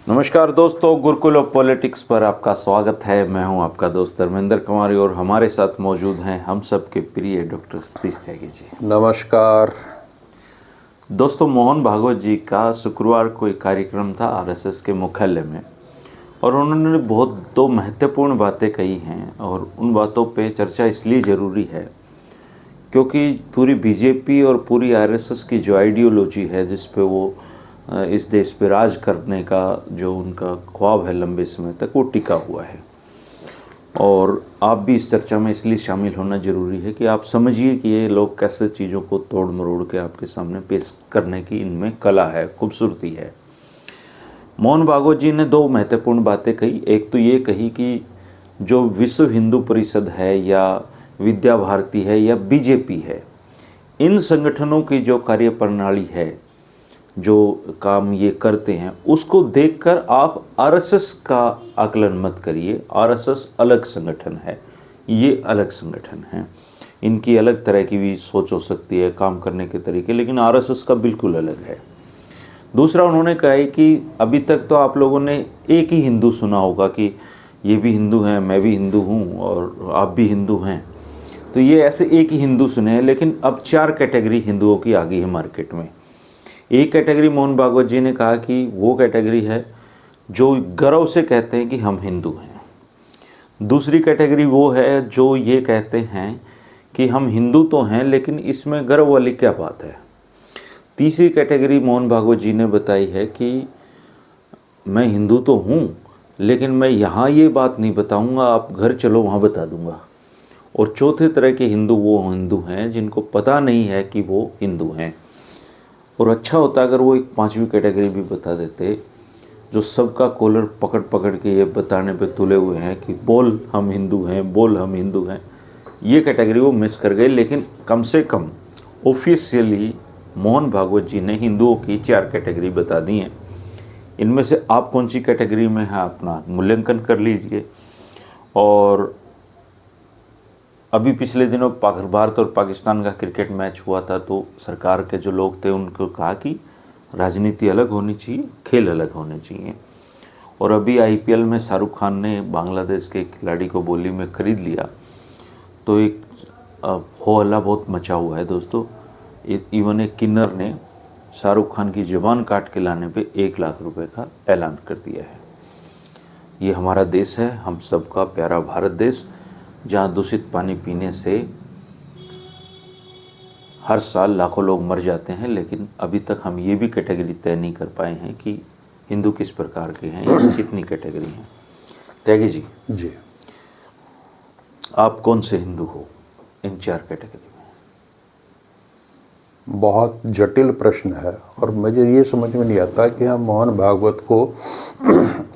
नमस्कार दोस्तों, Gurukul of politics पर आपका स्वागत है। मैं हूं आपका दोस्त धर्मेंद्र कुमारी और हमारे साथ मौजूद हैं हम सबके प्रिय डॉक्टर सतीश त्यागी जी। नमस्कार दोस्तों, मोहन भागवत जी का शुक्रवार को एक कार्यक्रम था आरएसएस के मुख्यालय में और उन्होंने बहुत दो महत्वपूर्ण बातें कही हैं और उन बातों पे चर्चा इसलिए ज़रूरी है क्योंकि पूरी बीजेपी और पूरी आरएसएस की जो आइडियोलॉजी है जिस पे वो इस देश पे राज करने का जो उनका ख्वाब है लंबे समय तक, वो टिका हुआ है। और आप भी इस चर्चा में इसलिए शामिल होना ज़रूरी है कि आप समझिए कि ये लोग कैसे चीज़ों को तोड़ मरोड़ के आपके सामने पेश करने की इनमें कला है, खूबसूरती है। मोहन भागवत जी ने दो महत्वपूर्ण बातें कही। एक तो ये कही कि जो विश्व हिंदू परिषद है या विद्या भारती है या बीजेपी है, इन संगठनों की जो कार्य प्रणाली है, जो काम ये करते हैं, उसको देखकर आप आरएसएस का आकलन मत करिए। आरएसएस अलग संगठन है, ये अलग संगठन है, इनकी अलग तरह की भी सोच हो सकती है, काम करने के तरीके, लेकिन आरएसएस का बिल्कुल अलग है। दूसरा उन्होंने कहा है कि अभी तक तो आप लोगों ने एक ही हिंदू सुना होगा कि ये भी हिंदू हैं, मैं भी हिंदू हूँ और आप भी हिंदू हैं, तो ये ऐसे एक ही हिंदू सुने हैं। लेकिन अब 4 कैटेगरी हिंदुओं की आ गई है मार्केट में। एक कैटेगरी मोहन भागवत जी ने कहा कि वो कैटेगरी है जो गर्व से कहते हैं कि हम हिंदू हैं। दूसरी कैटेगरी वो है जो ये कहते हैं कि हम हिंदू तो हैं लेकिन इसमें गर्व वाली क्या बात है। तीसरी कैटेगरी मोहन भागवत जी ने बताई है कि मैं हिंदू तो हूँ लेकिन मैं यहाँ ये बात नहीं बताऊँगा, आप घर चलो वहाँ बता दूँगा। और चौथे तरह के हिंदू वो हिंदू हैं जिनको पता नहीं है कि वो हिंदू हैं। और अच्छा होता अगर वो एक 5वीं कैटेगरी भी बता देते, जो सबका कॉलर पकड़ पकड़ के ये बताने पे तुले हुए हैं कि बोल हम हिंदू हैं, बोल हम हिंदू हैं। ये कैटेगरी वो मिस कर गए। लेकिन कम से कम ऑफिशियली मोहन भागवत जी ने हिंदुओं की 4 कैटेगरी बता दी हैं। इनमें से आप कौन सी कैटेगरी में हैं अपना मूल्यांकन कर लीजिए। और अभी पिछले दिनों भारत और पाकिस्तान का क्रिकेट मैच हुआ था, तो सरकार के जो लोग थे उनको कहा कि राजनीति अलग होनी चाहिए, खेल अलग होने चाहिए। और अभी आईपीएल में शाहरुख खान ने बांग्लादेश के खिलाड़ी को बोली में ख़रीद लिया, तो एक हो हल्ला बहुत मचा हुआ है दोस्तों। इवन एक किन्नर ने शाहरुख खान की ज़बान काट के लाने पे 1 लाख रुपए का ऐलान कर दिया है। ये हमारा देश है, हम सबका प्यारा भारत देश, जहाँ दूषित पानी पीने से हर साल लाखों लोग मर जाते हैं। लेकिन अभी तक हम ये भी कैटेगरी तय नहीं कर पाए हैं कि हिंदू किस प्रकार के हैं, इनकी कितनी कैटेगरी हैं। त्यागी जी, आप कौन से हिंदू हो इन 4 कैटेगरी में? बहुत जटिल प्रश्न है और मुझे ये समझ में नहीं आता कि हम मोहन भागवत को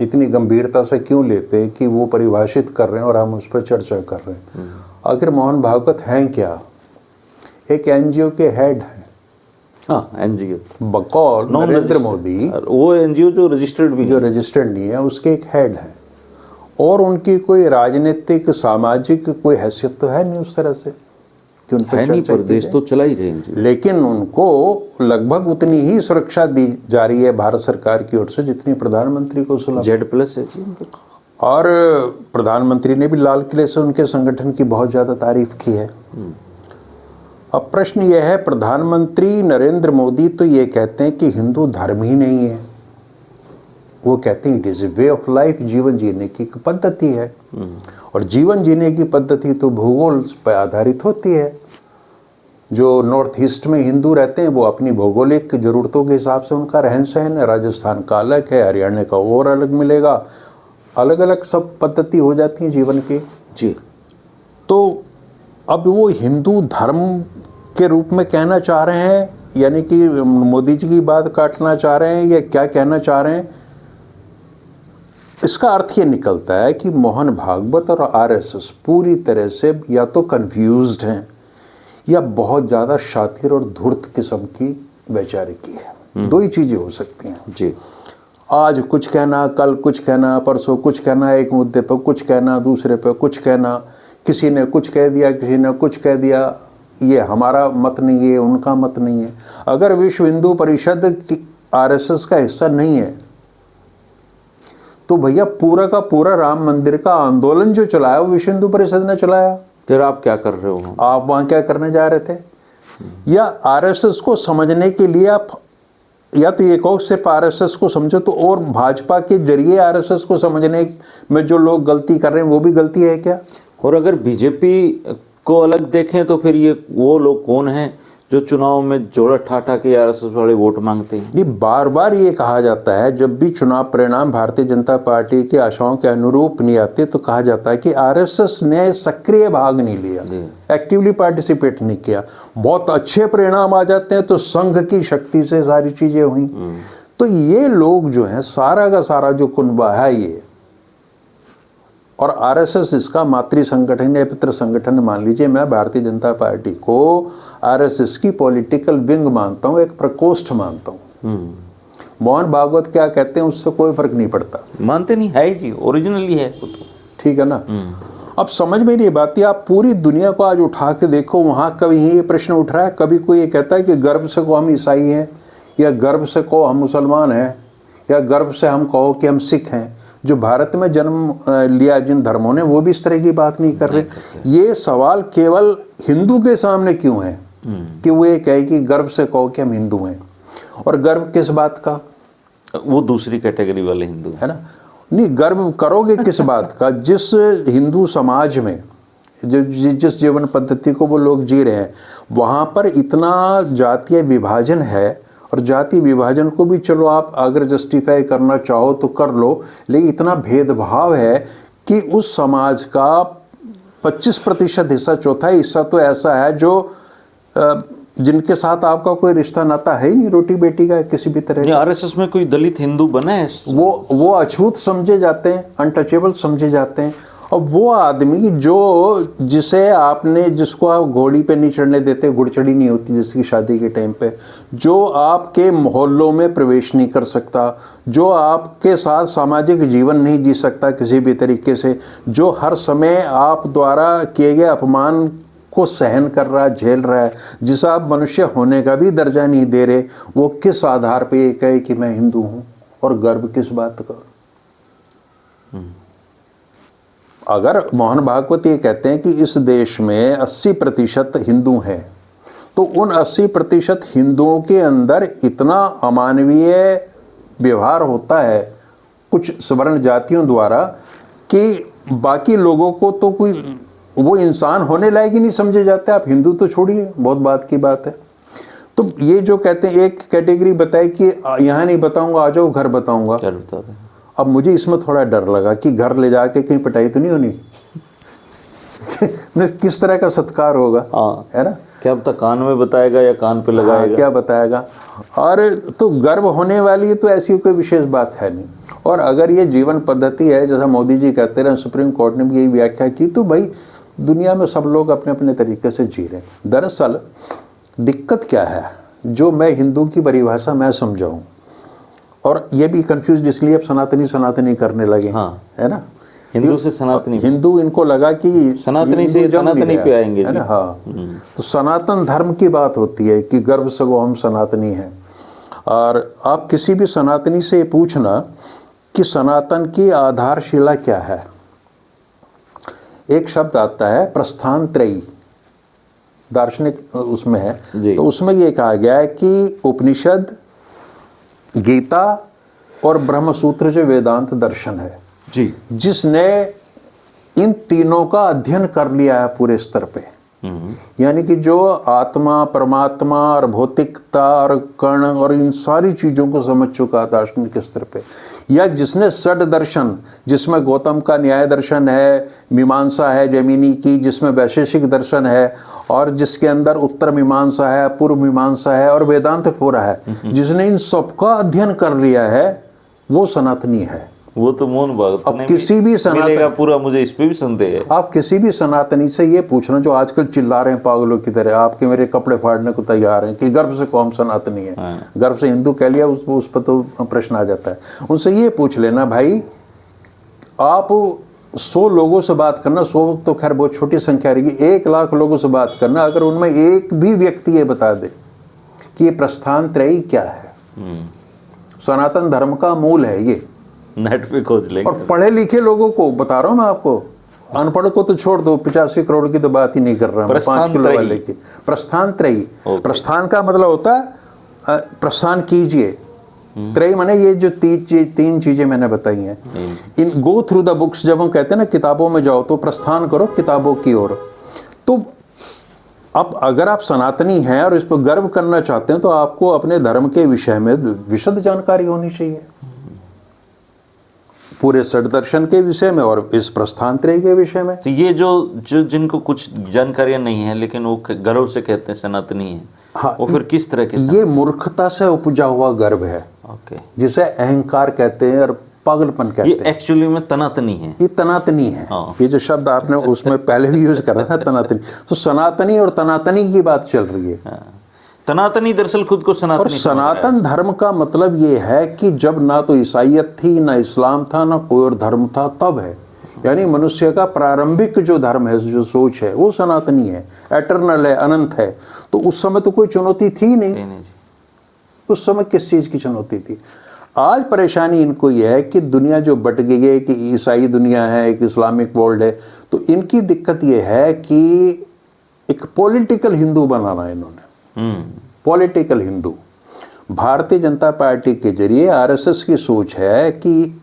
इतनी गंभीरता से क्यों लेते हैं कि वो परिभाषित कर रहे हैं और हम उस पर चर्चा कर रहे हैं। आखिर मोहन भागवत हैं क्या? एक एनजीओ के हेड हैं। हाँ, एनजीओ बकौल नरेंद्र मोदी, वो एनजीओ जो रजिस्टर्ड नहीं है, उसके एक हेड हैं। और उनकी कोई राजनीतिक सामाजिक कोई हैसियत तो है नहीं उस तरह से कि उन पर नहीं, पर देश तो चला ही रहे हैं। लेकिन उनको लगभग उतनी ही सुरक्षा दी जा रही है भारत सरकार की ओर से जितनी प्रधानमंत्री को सुलभ Z+ है जी। और प्रधानमंत्री ने भी लाल किले से उनके संगठन की बहुत ज़्यादा तारीफ की है। अब प्रश्न यह है, प्रधानमंत्री नरेंद्र मोदी तो ये कहते हैं कि हिंदू धर्म ही नहीं है, वो कहते हैं it is a way of life, जीवन जीने की पद्धति है। और जीवन जीने की पद्धति तो भूगोल पर आधारित होती है। जो नॉर्थ ईस्ट में हिंदू रहते हैं वो अपनी भौगोलिक ज़रूरतों के हिसाब से उनका रहन सहन है। राजस्थान का अलग है, हरियाणा का और अलग मिलेगा, अलग अलग सब पद्धति हो जाती है जीवन की जी। तो अब वो हिंदू धर्म के रूप में कहना चाह रहे हैं, यानी कि मोदी जी की बात काटना चाह रहे हैं, या क्या कहना चाह रहे हैं? इसका अर्थ ये निकलता है कि मोहन भागवत और आरएसएस पूरी तरह से या तो कंफ्यूज्ड हैं या बहुत ज़्यादा शातिर और धूर्त किस्म की वैचारिकी है। दो ही चीज़ें हो सकती हैं जी। आज कुछ कहना, कल कुछ कहना, परसों कुछ कहना, एक मुद्दे पर कुछ कहना, दूसरे पर कुछ कहना, किसी ने कुछ कह दिया, किसी ने कुछ कह दिया, ये हमारा मत नहीं है, उनका मत नहीं है। अगर विश्व हिंदू परिषद की आरएसएस का हिस्सा नहीं है तो भैया पूरा का पूरा राम मंदिर का आंदोलन जो चलाया वो विश्व हिंदू परिषद ने चलाया। फिर आप क्या कर रहे हो? आप वहां क्या करने जा रहे थे? या आरएसएस को समझने के लिए आप, या तो ये कहो सिर्फ आरएसएस को समझो, तो और भाजपा के जरिए आरएसएस को समझने में जो लोग गलती कर रहे हैं वो भी गलती है क्या? और अगर बीजेपी को अलग देखें तो फिर ये वो लोग कौन हैं जो चुनाव में जोड़ा ठाठा के आरएसएस वाले वोट मांगते हैं? ये बार बार ये कहा जाता है, जब भी चुनाव परिणाम भारतीय जनता पार्टी की आशाओं के अनुरूप नहीं आते तो कहा जाता है कि आरएसएस ने सक्रिय भाग नहीं लिया, एक्टिवली पार्टिसिपेट नहीं किया। बहुत अच्छे परिणाम आ जाते हैं तो संघ की शक्ति से सारी चीजें हुई। तो ये लोग जो हैं, सारा का सारा जो कुनबा है ये, और आरएसएस इसका मातृ संगठन या पितृ संगठन मान लीजिए। मैं भारतीय जनता पार्टी को आरएसएस की पॉलिटिकल विंग मानता हूँ, एक प्रकोष्ठ मानता हूँ। मोहन भागवत क्या कहते हैं उससे कोई फर्क नहीं पड़ता। मानते नहीं है जी, ओरिजिनली है वो तो। ठीक है ना? अब समझ में नहीं बात है। आप पूरी दुनिया को आज उठा के देखो, वहां कभी ये प्रश्न उठ रहा है, कभी कोई ये कहता है कि गर्व से को हम ईसाई हैं, या गर्व से को हम मुसलमान हैं, या गर्व से हम कहो कि हम सिख हैं। जो भारत में जन्म लिया जिन धर्मों ने, वो भी इस तरह की बात नहीं कर रहे। ये सवाल केवल हिंदू के सामने क्यों है कि वो ये कहे कि गर्व से कहो कि हम हिंदू हैं? और गर्व किस बात का? वो दूसरी कैटेगरी वाले हिंदू है ना? नहीं, गर्व करोगे किस बात का? जिस हिंदू समाज में जिस जीवन पद्धति को वो लोग जी रहे हैं, वहाँ पर इतना जातीय विभाजन है। और जाति विभाजन को भी चलो आप अगर जस्टिफाई करना चाहो तो कर लो, लेकिन इतना भेदभाव है कि उस समाज का 25% हिस्सा, चौथाई हिस्सा तो ऐसा है जो जिनके साथ आपका कोई रिश्ता नाता है ही नहीं, रोटी बेटी का किसी भी तरह। आरएसएस में कोई दलित हिंदू बना है? वो अछूत समझे जाते हैं, अनटचेबल समझे जाते हैं। और वो आदमी जिसको आप घोड़ी पे नहीं चढ़ने देते, घुड़चड़ी नहीं होती जिसकी शादी के टाइम पे, जो आपके मोहल्लों में प्रवेश नहीं कर सकता, जो आपके साथ सामाजिक जीवन नहीं जी सकता किसी भी तरीके से, जो हर समय आप द्वारा किए गए अपमान को सहन कर रहा है, झेल रहा है, जिसे आप मनुष्य होने का भी दर्जा नहीं दे रहे, वो किस आधार पे ये कहे कि मैं हिंदू हूं? और गर्व किस बात का? अगर मोहन भागवत ये कहते हैं कि इस देश में 80% हिंदू हैं, तो उन 80% हिंदुओं के अंदर इतना अमानवीय व्यवहार होता है कुछ सवर्ण जातियों द्वारा कि बाकी लोगों को तो कोई वो इंसान होने लायक ही नहीं समझे जाते। आप हिंदू तो छोड़िए, बहुत बात की बात है। तो ये जो कहते हैं एक कैटेगरी बताई कि यहाँ नहीं बताऊंगा, आ जाओ घर बताऊंगा। क्या बता रहे हैं? अब मुझे इसमें थोड़ा डर लगा कि घर ले जाके कहीं पिटाई तो नहीं होनी किस तरह का सत्कार होगा? है ना? क्या पता कान में बताएगा या कान पे लगाएगा? क्या बताएगा? और तो गर्व होने वाली तो ऐसी कोई विशेष बात है नहीं। और अगर ये जीवन पद्धति है, जैसा मोदी जी कहते रहे, सुप्रीम कोर्ट ने भी यही व्याख्या की, तो भाई दुनिया में सब लोग अपने अपने तरीके से जी रहे हैं। दरअसल दिक्कत क्या है, जो मैं हिंदू की परिभाषा मैं समझाऊं, और ये भी कंफ्यूज इसलिए अब सनातनी करने लगे। है ना? हिंदू से सनातनी, हिंदू इनको लगा कि सनातनी से सनातनी पे आएंगे, है ना? हाँ, तो सनातन धर्म की बात होती है कि गर्व से वो हम सनातनी हैं। और आप किसी भी सनातनी से पूछना कि सनातन की आधारशिला क्या है, एक शब्द आता है प्रस्थान त्रयी, दार्शनिक उसमें है। तो उसमें ये कहा गया है कि उपनिषद, गीता और ब्रह्मसूत्र जो वेदांत दर्शन है जी, जिसने इन तीनों का अध्ययन कर लिया है पूरे स्तर पे, यानी कि जो आत्मा, परमात्मा और भौतिकता और कर्ण और इन सारी चीजों को समझ चुका दार्शनिक स्तर पे, या जिसने षड दर्शन, जिसमें गौतम का न्याय दर्शन है, मीमांसा है जैमिनी की, जिसमें वैशेषिक दर्शन है, और जिसके अंदर उत्तर मीमांसा है, पूर्व मीमांसा है और वेदांत पूरा है, जिसने इन सबका अध्ययन कर लिया है, वो सनातनी है। वो तो मोहन भागवत अब किसी भी सनातनी पूरा, मुझे इस पे भी संदेह है। आप किसी भी सनातनी से ये पूछना जो आजकल चिल्ला रहे हैं पागलों की तरह, आपके मेरे कपड़े फाड़ने को तैयार हैं कि गर्व से कौन सनातनी है, गर्व से हिंदू कह लिया, उस पर तो प्रश्न आ जाता है। उनसे ये पूछ लेना भाई, आप 100 लोगों से बात करना, 100 तो खैर बहुत छोटी संख्या रहेगी, 1 लाख लोगों से बात करना, अगर उनमें एक भी व्यक्ति ये बता दे कि ये प्रस्थान त्रयी क्या है, सनातन धर्म का मूल है ये, नेट पे खोज लेंगे। और पढ़े लिखे लोगों को बता रहा हूँ मैं आपको, अनपढ़ को तो छोड़ दो, 85 करोड़ की तो बात ही नहीं कर रहा हूँ, 5 किलो वाले की। प्रस्थान त्रयी, प्रस्थान का मतलब होता है प्रस्थान कीजिए, त्रयी माने ये जो तीन चीजें मैंने बताई हैं, इन गो थ्रू द बुक्स। जब हम कहते हैं ना किताबों में जाओ, तो प्रस्थान करो किताबों की ओर। तो अब अगर आप सनातनी हैं और इस पर गर्व करना चाहते हैं, तो आपको अपने धर्म के विषय में विशद जानकारी होनी चाहिए, पूरे षड दर्शन के विषय में और इस प्रस्थान त्रयी के विषय में। तो ये जो जिनको कुछ जानकारियां नहीं है लेकिन वो गर्व से कहते हैं सनातनी है, हाँ, वो फिर किस तरह के? ये मूर्खता से उपजा हुआ गर्व है, ओके, जिसे अहंकार कहते हैं और पागलपन कहते ये हैं। एक्चुअली में तनातनी है, ये तनातनी है। हाँ। ये जो शब्द आपने उसमें पहले भी यूज करा था, तनातनी। तो सनातनी और तनातनी की बात चल रही है। तनातनी दरअसल खुद को और सनातनी सनातन धर्म का मतलब ये है कि जब ना तो ईसाइयत थी, ना इस्लाम था, ना कोई और धर्म था, तब है। यानी मनुष्य का प्रारंभिक जो धर्म है, जो सोच है, वो सनातनी है, एटर्नल है, अनंत है। तो उस समय तो कोई चुनौती थी नहीं। उस समय किस चीज की चुनौती थी? आज परेशानी इनको यह है कि दुनिया जो बट गई है, कि ईसाई दुनिया है, एक इस्लामिक वर्ल्ड है, तो इनकी दिक्कत यह है कि एक पॉलिटिकल हिंदू बनाना है इन्होंने। पॉलिटिकल हिंदू। भारतीय जनता पार्टी के जरिए आरएसएस की सोच है कि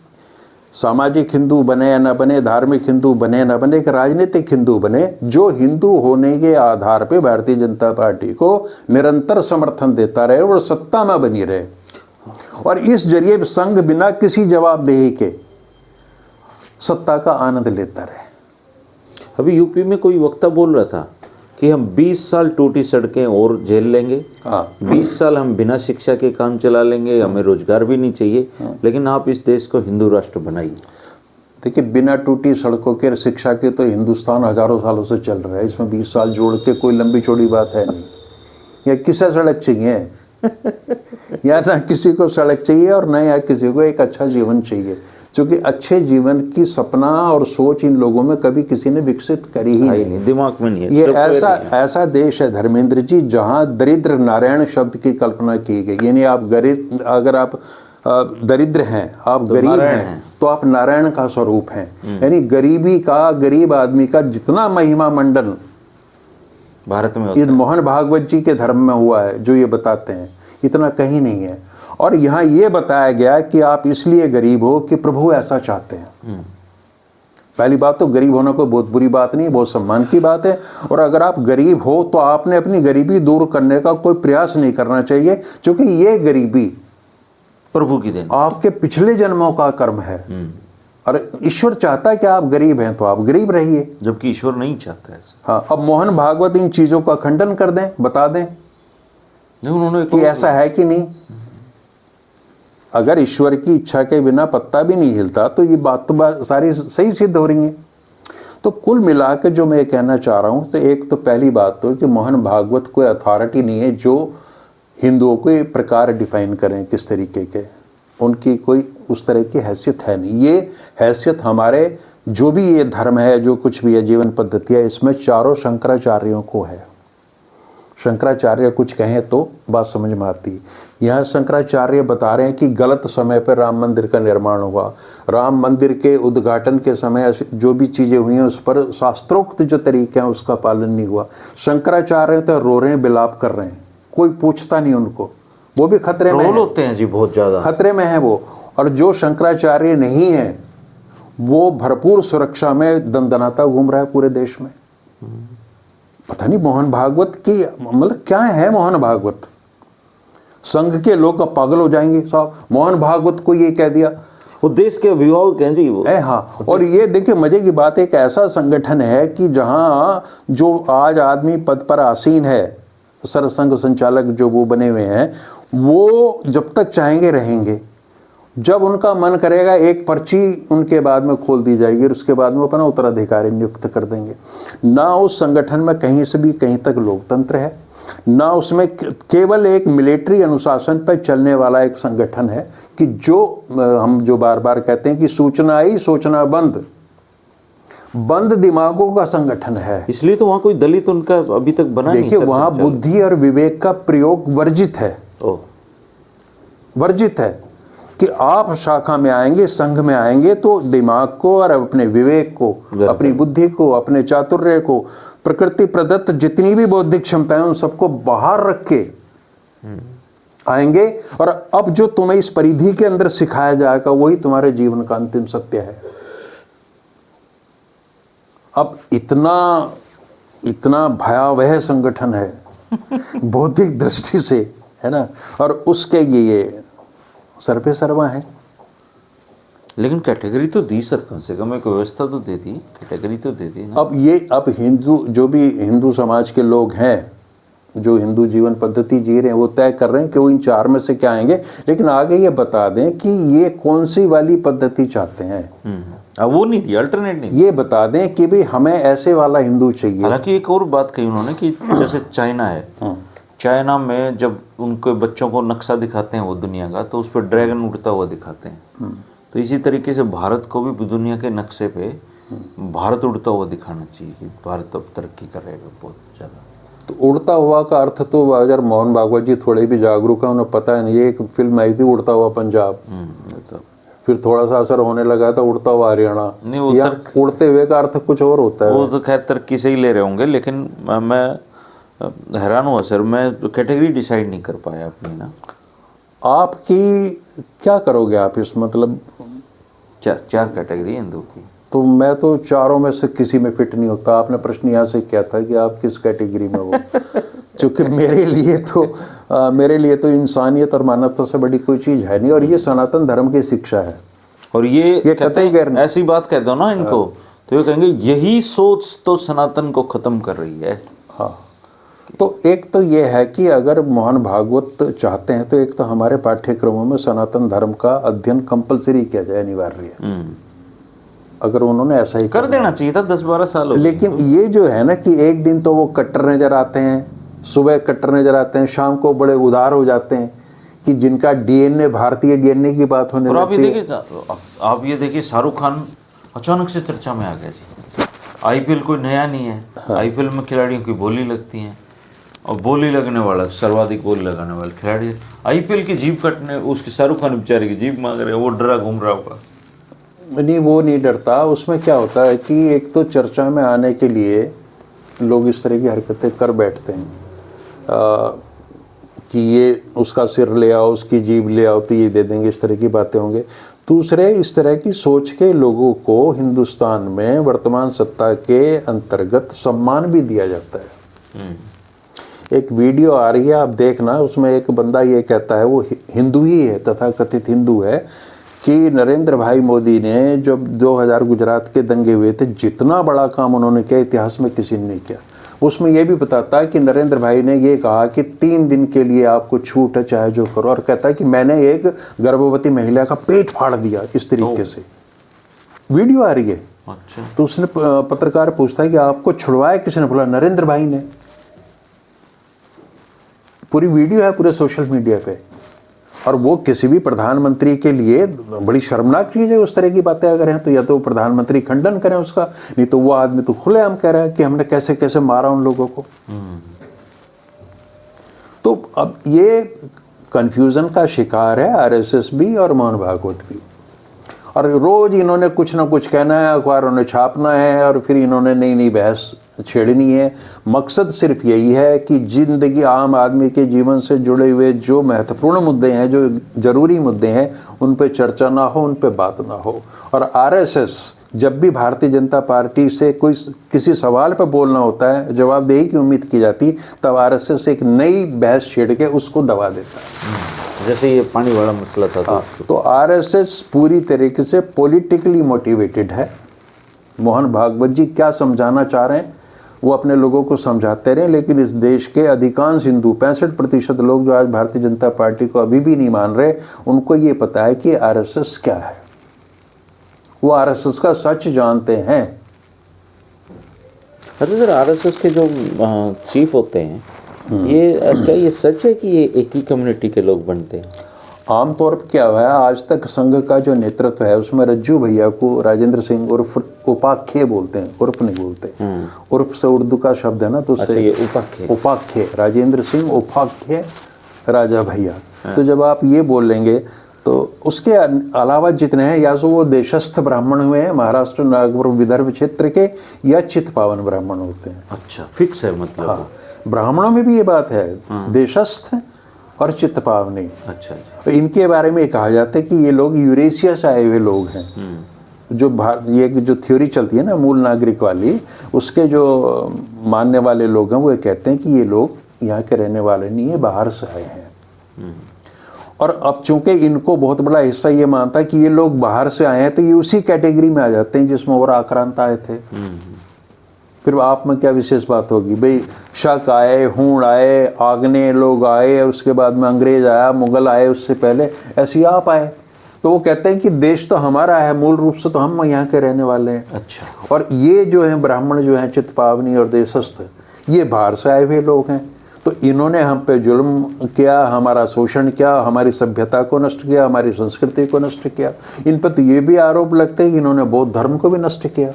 सामाजिक हिंदू बने या न बने, धार्मिक हिंदू बने या न बने, एक राजनीतिक हिंदू बने, जो हिंदू होने के आधार पे भारतीय जनता पार्टी को निरंतर समर्थन देता रहे और सत्ता में बनी रहे, और इस जरिए संघ बिना किसी जवाबदेही के सत्ता का आनंद लेता रहे। अभी यूपी में कोई वक्ता बोल रहा था कि हम 20 साल टूटी सड़कें और झेल लेंगे, 20 साल हम बिना शिक्षा के काम चला लेंगे, हमें रोजगार भी नहीं चाहिए, लेकिन आप इस देश को हिंदू राष्ट्र बनाइए। देखिए, बिना टूटी सड़कों के शिक्षा के तो हिंदुस्तान हजारों सालों से चल रहा है, इसमें 20 साल जोड़ के कोई लंबी चौड़ी बात है नहीं। या किसे सड़क चाहिए या ना किसी को सड़क चाहिए और ना या किसी को एक अच्छा जीवन चाहिए, क्योंकि अच्छे जीवन की सपना और सोच इन लोगों में कभी किसी ने विकसित करी ही नहीं, दिमाग में नहीं है। ये ऐसा देश है धर्मेंद्र जी, जहाँ दरिद्र नारायण शब्द की कल्पना की गई। यानी आप गरीब, अगर आप दरिद्र हैं, आप तो गरीब हैं, तो आप नारायण का स्वरूप हैं। यानी गरीबी का, गरीब आदमी का जितना महिमा मंडन भारत में ये मोहन भागवत जी के धर्म में हुआ है, जो ये बताते हैं, इतना कहीं नहीं है। और यहाँ ये बताया गया कि आप इसलिए गरीब हो कि प्रभु ऐसा चाहते हैं। पहली बात तो गरीब होना कोई बहुत बुरी बात नहीं, बहुत सम्मान की बात है। और अगर आप गरीब हो तो आपने अपनी गरीबी दूर करने का कोई प्रयास नहीं करना चाहिए, क्योंकि ये गरीबी प्रभु की देन, आपके पिछले जन्मों का कर्म है। और ईश्वर चाहता है कि आप गरीब हैं तो आप गरीब रहिए, जबकि ईश्वर नहीं चाहता है। हाँ, अब मोहन भागवत इन चीजों का खंडन कर दें, बता दें उन्होंने कि ऐसा है कि नहीं। अगर ईश्वर की इच्छा के बिना पत्ता भी नहीं हिलता तो ये बात तो सारी सही सिद्ध हो रही है। तो कुल मिला के जो मैं कहना चाह रहा हूँ, तो एक तो पहली बात तो कि मोहन भागवत कोई अथॉरिटी नहीं है जो हिंदुओं को ये प्रकार डिफाइन करें किस तरीके के, उनकी कोई उस तरह की हैसियत है नहीं। ये हैसियत हमारे जो भी ये धर्म है, जो कुछ भी है, जीवन पद्धति है, इसमें चारों शंकराचार्यों को है। शंकराचार्य कुछ कहें तो बात समझ में आती है। यहाँ शंकराचार्य बता रहे हैं कि गलत समय पर राम मंदिर का निर्माण हुआ, राम मंदिर के उद्घाटन के समय जो भी चीज़ें हुई हैं उस पर शास्त्रोक्त जो तरीके हैं उसका पालन नहीं हुआ। शंकराचार्य तो रो रहे हैं, बिलाप कर रहे हैं, कोई पूछता नहीं उनको, वो भी खतरे में होते हैं जी, बहुत ज़्यादा खतरे में है वो। और जो शंकराचार्य नहीं है वो भरपूर सुरक्षा में दंदनाता घूम रहा है पूरे देश में। पता नहीं मोहन भागवत की मतलब क्या है। मोहन भागवत, संघ के लोग पागल हो जाएंगे साहब, मोहन भागवत को ये कह दिया, वो देश के अभिभावक हैं जी वो। हाँ, और ये देखिए मजे की बात, एक ऐसा संगठन है कि जहाँ जो आज आदमी पद पर आसीन है, सरसंघ संचालक जो वो बने हुए हैं, वो जब तक चाहेंगे रहेंगे। जब उनका मन करेगा एक पर्ची उनके बाद में खोल दी जाएगी और उसके बाद में अपना उत्तराधिकारी नियुक्त कर देंगे। ना उस संगठन में कहीं से भी कहीं तक लोकतंत्र है, ना उसमें केवल एक मिलिट्री अनुशासन पर चलने वाला एक संगठन है कि जो हम जो बार बार कहते हैं कि सूचना आई सोचना बंद, बंद दिमागों का संगठन है। इसलिए तो वहाँ कोई दलित उनका अभी तक बना नहीं। देखिए वहाँ बुद्धि और विवेक का प्रयोग वर्जित है, वर्जित है। कि आप शाखा में आएंगे, संघ में आएंगे तो दिमाग को और अपने विवेक को, अपनी बुद्धि को, अपने चातुर्य को, प्रकृति प्रदत्त जितनी भी बौद्धिक क्षमताएं उन सबको बाहर रख के आएंगे। और अब जो तुम्हें इस परिधि के अंदर सिखाया जाएगा वही तुम्हारे जीवन का अंतिम सत्य है। अब इतना भयावह संगठन है बौद्धिक दृष्टि से, है ना, और उसके ये सर्वे सर्वा है। लेकिन कैटेगरी तो दी सर, कम से कम एक व्यवस्था तो दे दी, कैटेगरी तो दे दी ना। अब हिंदू, जो भी हिंदू समाज के लोग हैं, जो हिंदू जीवन पद्धति जी रहे हैं, वो तय कर रहे हैं कि वो इन 4 में से क्या आएंगे। लेकिन आगे ये बता दें कि ये कौन सी वाली पद्धति चाहते हैं। वो नहीं दिया, अल्टरनेट नहीं। ये बता दें कि भाई हमें ऐसे वाला हिंदू चाहिए। हालांकि एक और बात कही उन्होंने कि जैसे चाइना है, चाइना में जब उनके बच्चों को नक्शा दिखाते हैं वो दुनिया का, तो उस पर ड्रैगन उड़ता हुआ दिखाते हैं। तो इसी तरीके से भारत को भी दुनिया के नक्शे पे भारत उड़ता हुआ दिखाना चाहिए कि भारत अब तरक्की करेगा बहुत ज़्यादा। तो उड़ता हुआ का अर्थ तो अगर मोहन भागवत जी थोड़े भी जागरूक हैं, उन्हें पता है नहीं। ये एक फिल्म आई थी उड़ता हुआ पंजाब, फिर थोड़ा सा असर होने लगा था उड़ता हुआ हरियाणा। नहीं, वो उड़ते हुए का अर्थ कुछ और होता है। वो तो खैर तरक्की से ही ले रहे होंगे, लेकिन मैं हैरान हुआ सर, मैं कैटेगरी डिसाइड नहीं कर पाया अपनी ना। आपकी क्या करोगे आप इस, मतलब 4 कैटेगरी हिंदू की। तो मैं तो 4 में से किसी में फिट नहीं होता। आपने प्रश्न यहाँ से किया था कि आप किस कैटेगरी में हो क्योंकि मेरे लिए तो इंसानियत और मानवता से बड़ी कोई चीज़ है नहीं, और ये सनातन धर्म की शिक्षा है। और ये कतई गैर ऐसी बात कह दो ना इनको, तो ये कहेंगे यही सोच तो सनातन को खत्म कर रही है। हाँ, तो एक तो ये है कि अगर मोहन भागवत चाहते हैं तो एक तो हमारे पाठ्यक्रमों में सनातन धर्म का अध्ययन कंपलसरी किया जाए, अनिवार्य है। अगर उन्होंने ऐसा ही कर देना चाहिए था 10-12 साल। लेकिन ये जो है ना कि एक दिन तो वो कट्टर नजर आते हैं, सुबह कट्टर नजर आते हैं, शाम को बड़े उदार हो जाते हैं कि जिनका डीएनए भारतीय डीएनए की बात होने लगती है। आप ये देखिए शाहरुख खान अचानक से चर्चा में आ गया जी। आईपीएल कोई नया नहीं है। हाँ। आईपीएल में खिलाड़ियों की बोली लगती है, और बोली लगने वाला, सर्वाधिक बोली लगाने वाले खिलाड़ी आईपीएल की जीप कटने, उसकी शाहरुख खान बेचारे की जीप मांग रहे, वो डरा घूम रहा होगा। नहीं, वो नहीं डरता। उसमें क्या होता है कि एक तो चर्चा में आने के लिए लोग इस तरह की हरकतें कर बैठते हैं कि ये उसका सिर ले आओ, उसकी जीभ ले आओ तो ये दे देंगे, इस तरह की बातें होंगे। दूसरे, इस तरह की सोच के लोगों को हिंदुस्तान में वर्तमान सत्ता के अंतर्गत सम्मान भी दिया जाता है। एक वीडियो आ रही है, आप देखना, उसमें एक बंदा ये कहता है, वो हिंदू ही है, तथाकथित हिंदू है, कि नरेंद्र भाई मोदी ने जब 2000 गुजरात के दंगे हुए थे, जितना बड़ा काम उन्होंने किया इतिहास में किसी ने नहीं किया। उसमें यह भी बताता है कि नरेंद्र भाई ने ये कहा कि 3 दिन के लिए आपको छूट है, चाहे जो करो, और कहता है कि मैंने एक गर्भवती महिला का पेट फाड़ दिया, इस तरीके से वीडियो आ रही है। अच्छा। तो उसने पत्रकार पूछता है कि आपको छुड़वाया किसने? बोला नरेंद्र भाई ने। पूरी वीडियो है पूरे सोशल मीडिया पे, और वो किसी भी प्रधानमंत्री के लिए बड़ी शर्मनाक चीज़ है। उस तरह की बातें अगर हैं तो या तो प्रधानमंत्री खंडन करें उसका, नहीं तो वो आदमी तो खुलेआम कह रहा है कि हमने कैसे कैसे मारा उन लोगों को। तो अब ये कंफ्यूजन का शिकार है आरएसएस भी और मोहन भागवत भी, और रोज इन्होंने कुछ ना कुछ कहना है, अखबारों ने छापना है, और फिर इन्होंने नई नई बहस छेड़नी है। मकसद सिर्फ यही है कि जिंदगी, आम आदमी के जीवन से जुड़े हुए जो महत्वपूर्ण मुद्दे हैं, जो जरूरी मुद्दे हैं, उन पे चर्चा ना हो, उन पे बात ना हो। और आरएसएस जब भी भारतीय जनता पार्टी से कोई किसी सवाल पर बोलना होता है, जवाबदेही की उम्मीद की जाती, तब आरएसएस एक नई बहस छेड़ के उसको दबा देता है। जैसे ये पानी वाला मसला था। तो आरएसएस पूरी तरीके से पॉलिटिकली मोटिवेटेड है। मोहन भागवत जी क्या समझाना चाह रहे हैं वो अपने लोगों को समझाते रहे, लेकिन इस देश के अधिकांश हिंदू, 65% लोग जो आज भारतीय जनता पार्टी को अभी भी नहीं मान रहे, उनको ये पता है कि आरएसएस क्या है। वो आरएसएस का सच जानते हैं। अच्छा सर, आरएसएस के जो चीफ होते हैं, ये क्या ये सच है कि ये एक ही कम्युनिटी के लोग बनते हैं? आमतौर पर क्या हुआ है, आज तक संघ का जो नेतृत्व है उसमें रज्जू भैया को राजेंद्र सिंह उर्फ उपाख्य बोलते हैं, उर्फ नहीं बोलते। उर्फ से उर्दू का शब्द है ना, तो उससे उपाख्य, राजेंद्र सिंह उपाख्य राजा भैया। तो जब आप ये बोल लेंगे तो उसके अलावा जितने हैं या तो वो देशस्थ ब्राह्मण हुए हैं महाराष्ट्र नागपुर विदर्भ क्षेत्र के, या चित्पावन ब्राह्मण होते हैं। अच्छा, फिक्स है मतलब। हाँ, ब्राह्मणों में भी ये बात है, देशस्थ और चित्तपावनी। अच्छा। तो इनके बारे में कहा जाता है कि ये लोग यूरेशिया से आए हुए लोग हैं। जो ये जो थ्योरी चलती है ना मूल नागरिक वाली, उसके जो मानने वाले लोग हैं वो ये कहते हैं कि ये लोग यहाँ के रहने वाले नहीं है, बाहर से आए हैं। और अब चूंकि इनको बहुत बड़ा हिस्सा ये मानता है कि ये लोग बाहर से आए हैं, तो ये उसी कैटेगरी में आ जाते हैं जिसमें और आक्रांत आए थे। फिर आप में क्या विशेष बात होगी भाई, शक आए, हूण आए, आग्नेय लोग आए, उसके बाद में अंग्रेज आया, मुगल आए, उससे पहले ऐसे आप आए। तो वो कहते हैं कि देश तो हमारा है, मूल रूप से तो हम यहाँ के रहने वाले हैं। अच्छा। और ये जो है ब्राह्मण जो हैं चित्तपावनी और देशस्थ, ये बाहर से आए हुए लोग हैं। तो इन्होंने हम पे जुल्म किया, हमारा शोषण किया, हमारी सभ्यता को नष्ट किया, हमारी संस्कृति को नष्ट किया। इन पर तो ये भी आरोप लगते हैं कि इन्होंने बौद्ध धर्म को भी नष्ट किया।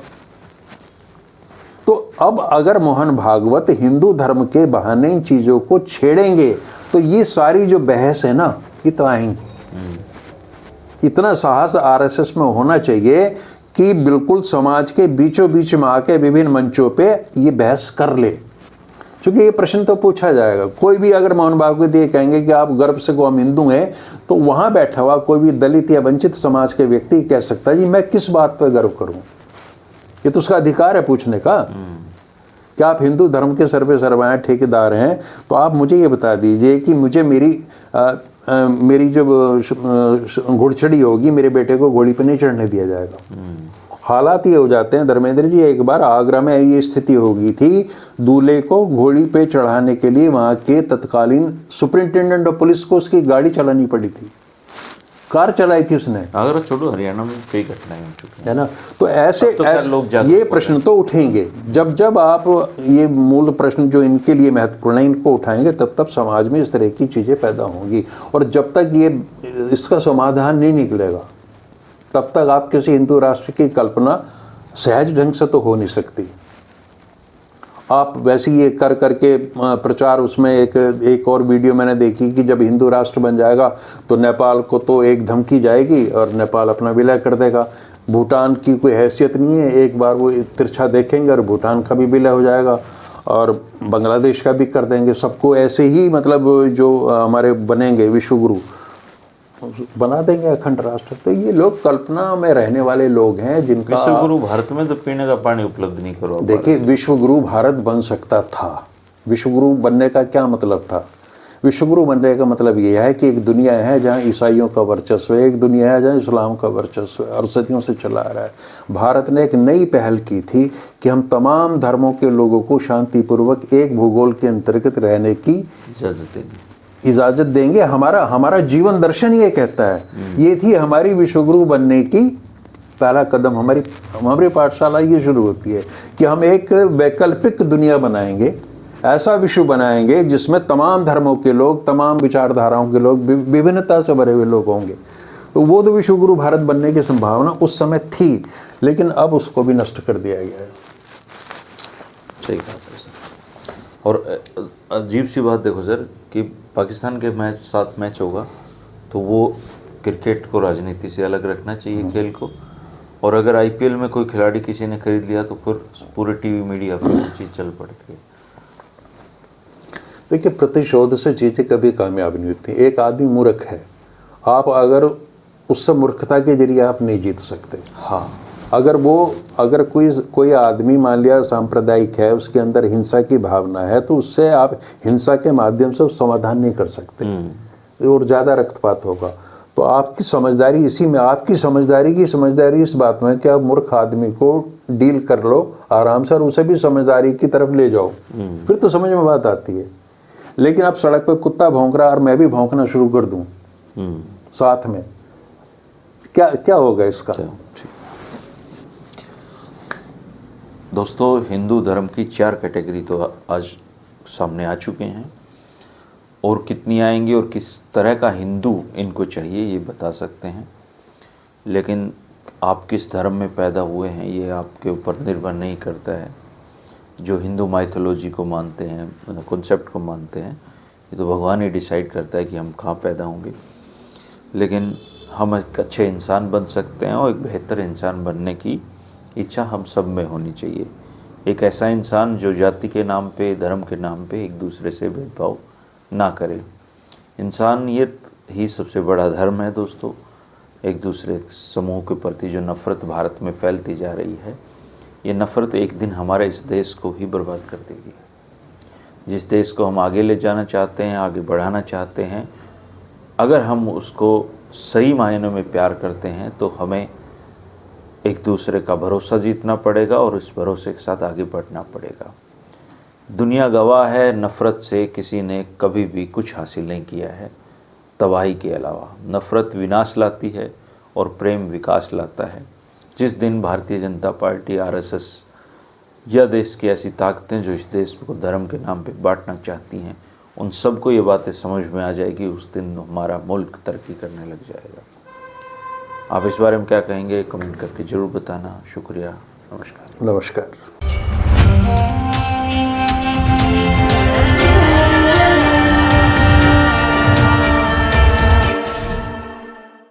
तो अब अगर मोहन भागवत हिंदू धर्म के बहाने इन चीज़ों को छेड़ेंगे तो ये सारी जो बहस है ना, ये तो आएंगी। इतना साहस आरएसएस में होना चाहिए कि बिल्कुल समाज के बीचों बीच में आके विभिन्न मंचों पे ये बहस कर ले, क्योंकि ये प्रश्न तो पूछा जाएगा। कोई भी अगर मोहन भागवत ये कहेंगे कि आप गर्व से को हम हिंदू हैं, तो वहां बैठा हुआ कोई भी दलित या वंचित समाज के व्यक्ति कह सकता है जी मैं किस बात पर गर्व करूं। ये तो उसका अधिकार है पूछने का कि आप हिंदू धर्म के सर्वे सर्वाएं ठेकेदार हैं, तो आप मुझे ये बता दीजिए कि मुझे मेरी जब घुड़चड़ी होगी, मेरे बेटे को घोड़ी पर नहीं चढ़ने दिया जाएगा। हालात ये हो जाते हैं धर्मेंद्र जी, एक बार आगरा में ये स्थिति हो गई थी, दूल्हे को घोड़ी पे चढ़ाने के लिए वहाँ के तत्कालीन सुपरिंटेंडेंट ऑफ पुलिस को उसकी गाड़ी चलानी पड़ी थी, कार चलाई थी उसने। आगरा छोड़ो, हरियाणा में कई घटनाएं हो चुकी है ना। तो ऐसे ये प्रश्न तो उठेंगे। जब जब आप ये मूल प्रश्न जो इनके लिए महत्वपूर्ण है इनको उठाएंगे, तब तब समाज में इस तरह की चीज़ें पैदा होंगी। और जब तक ये इसका समाधान नहीं निकलेगा, तब तक आप किसी हिंदू राष्ट्र की कल्पना सहज ढंग से तो हो नहीं सकती। आप वैसे ये कर करके प्रचार, उसमें एक और वीडियो मैंने देखी कि जब हिंदू राष्ट्र बन जाएगा तो नेपाल को तो एक धमकी जाएगी और नेपाल अपना विलय कर देगा। भूटान की कोई हैसियत नहीं है, एक बार वो तिरछा देखेंगे और भूटान का भी विलय हो जाएगा और बांग्लादेश का भी कर देंगे। सबको ऐसे ही मतलब जो हमारे बनेंगे विश्वगुरु बना देंगे अखंड राष्ट्र। तो ये लोग कल्पना में रहने वाले लोग हैं जिनका विश्वगुरु भारत में तो पीने का पानी उपलब्ध नहीं करो। देखिए, विश्वगुरु भारत बन सकता था। विश्वगुरु बनने का क्या मतलब था? विश्वगुरु बनने का मतलब ये है कि एक दुनिया है जहाँ ईसाइयों का वर्चस्व है, एक दुनिया है जहाँ इस्लाम का वर्चस्व है और सदियों से चला आ रहा है। भारत ने एक नई पहल की थी कि हम तमाम धर्मों के लोगों को शांतिपूर्वक एक भूगोल के अंतर्गत रहने की इजाजत देंगे। हमारा जीवन दर्शन ये कहता है। ये थी हमारी विश्वगुरु बनने की पहला कदम। हमारी पाठशाला ये शुरू होती है कि हम एक वैकल्पिक दुनिया बनाएंगे, ऐसा विश्व बनाएंगे जिसमें तमाम धर्मों के लोग, तमाम विचारधाराओं के लोग, विभिन्नता से भरे हुए लोग होंगे। तो वो तो विश्वगुरु भारत बनने की संभावना उस समय थी, लेकिन अब उसको भी नष्ट कर दिया गया है। सही बात है सर। और अजीब सी बात देखो सर कि पाकिस्तान के साथ मैच होगा तो वो क्रिकेट को राजनीति से अलग रखना चाहिए खेल को, और अगर आईपीएल में कोई खिलाड़ी किसी ने खरीद लिया तो फिर पूरे टीवी मीडिया पर वो चीज़ चल पड़ती है। देखिए, प्रतिशोध से चीज़ें कभी कामयाब नहीं होती। एक आदमी मूर्ख है, आप अगर उससे मूर्खता के जरिए आप नहीं जीत सकते। हाँ, अगर कोई आदमी मान लिया सांप्रदायिक है, उसके अंदर हिंसा की भावना है, तो उससे आप हिंसा के माध्यम से समाधान नहीं कर सकते और ज़्यादा रक्तपात होगा। तो आपकी समझदारी इसी में, आपकी समझदारी इस बात में कि आप मूर्ख आदमी को डील कर लो आराम से और उसे भी समझदारी की तरफ ले जाओ, फिर तो समझ में बात आती है। लेकिन आप सड़क पर कुत्ता भौंक रहा और मैं भी भौंकना शुरू कर दूं साथ में, क्या होगा इसका? दोस्तों, हिंदू धर्म की 4 कैटेगरी तो आज सामने आ चुके हैं, और कितनी आएंगी और किस तरह का हिंदू इनको चाहिए ये बता सकते हैं। लेकिन आप किस धर्म में पैदा हुए हैं ये आपके ऊपर निर्भर नहीं करता है। जो हिंदू माइथोलॉजी को मानते हैं, मतलब कॉन्सेप्ट को मानते हैं, ये तो भगवान ही डिसाइड करता है कि हम कहाँ पैदा होंगे। लेकिन हम एक अच्छे इंसान बन सकते हैं और एक बेहतर इंसान बनने की इच्छा हम सब में होनी चाहिए। एक ऐसा इंसान जो जाति के नाम पे, धर्म के नाम पे एक दूसरे से भेदभाव ना करे। इंसानियत ही सबसे बड़ा धर्म है दोस्तों। एक दूसरे समूह के प्रति जो नफ़रत भारत में फैलती जा रही है, ये नफ़रत एक दिन हमारे इस देश को ही बर्बाद कर देगी। जिस देश को हम आगे ले जाना चाहते हैं, आगे बढ़ाना चाहते हैं, अगर हम उसको सही मायनों में प्यार करते हैं तो हमें एक दूसरे का भरोसा जीतना पड़ेगा और उस भरोसे के साथ आगे बढ़ना पड़ेगा। दुनिया गवाह है, नफ़रत से किसी ने कभी भी कुछ हासिल नहीं किया है तबाही के अलावा। नफ़रत विनाश लाती है और प्रेम विकास लाता है। जिस दिन भारतीय जनता पार्टी, आरएसएस या देश की ऐसी ताकतें जो इस देश को धर्म के नाम पे बांटना चाहती हैं, उन सबको ये बातें समझ में आ जाएगी, उस दिन हमारा मुल्क तरक्की करने लग जाएगा। आप इस बारे में क्या कहेंगे? कमेंट करके ज़रूर बताना। शुक्रिया। नमस्कार। नमस्कार।